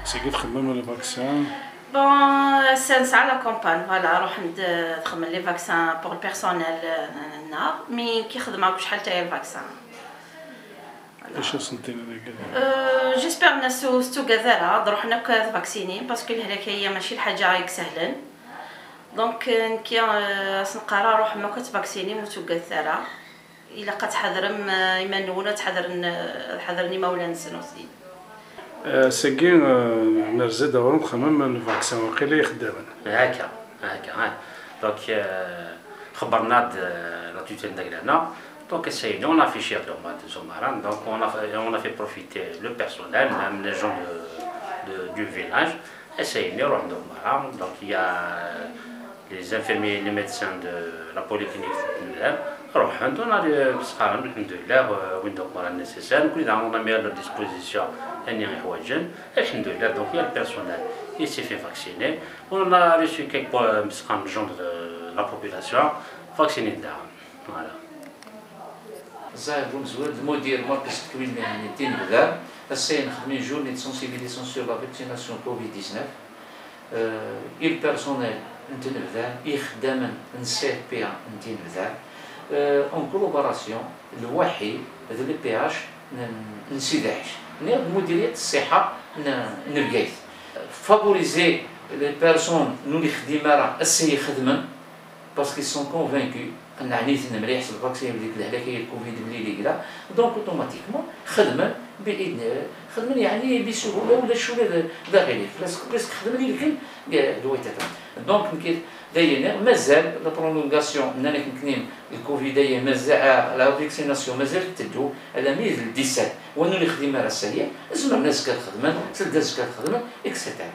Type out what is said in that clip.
ساكي تخمم لي فاكسان؟ بون سنسعى لا كومبان فوالا نروح نخمم لي فاكسان بور البيرسونيل هنا مي كي خدمه شحال تاهي الفاكسان. ايش سنتين هذاك؟ جيسبر الناس ستو كذا نروح هناك فاكسيني باسكو الهلاك هي ماشي الحاجه ياك سهلا دونك كي سنقرا روح ما كتفاكسيني موتو كثاره الا كتحضرم يمنونا تحضرني مولا نسنوسي ساكي نرزا دورهم نخمم الفاكسان واقيلا يخدمن هكا دونك خبرنا لا توتيل داكنا donc essayons, on a affiché le mois de Zomaran, donc on a fait profiter le personnel, même les gens du village, essayons de Zomaran, donc il y a les infirmiers et les médecins de la polyclinique, on a le nécessaire, on a mis à leur disposition un donc il y a le personnel, il s'est fait vacciner, on a reçu quelques gens de la population vaccinés d'armes, voilà. زاهد بومزوال المدير مركز التكوين المهني دين بذار السين خدمين جورني دو سونسيبيليزاسيون سور لا فاكسيناسيون كوفيد 19 البيرسونيل نتن بذار يخدم نسيت بيها نتين بذار اون كولابوراسيون الوحي هذا لي بي اش نسيداعش نير مديريه الصحه نرقايث فابوريزي لي بيرسون نو لي خديمه راه السي يخدمن باسكو سون كونفانكو قلنا عنيتنا مليح الفاكسين بديك الهلاكيه الكوفيد اللي كلا دونك اوتوماتيكمون خدمه باذن خدمه يعني بسهوله ولا شويه داخلي بس خدمه اللي كاين كاع دويتات دونك كي دايما مازال لا برولونغاسيون اننا كنكنيم الكوفيديه مازال لا فاكسيناسيون مازال تدو على 2017 وانو اللي خدمه راه ساليه زعما الناس كتخدم سلدات كتخدم اكسيتيرا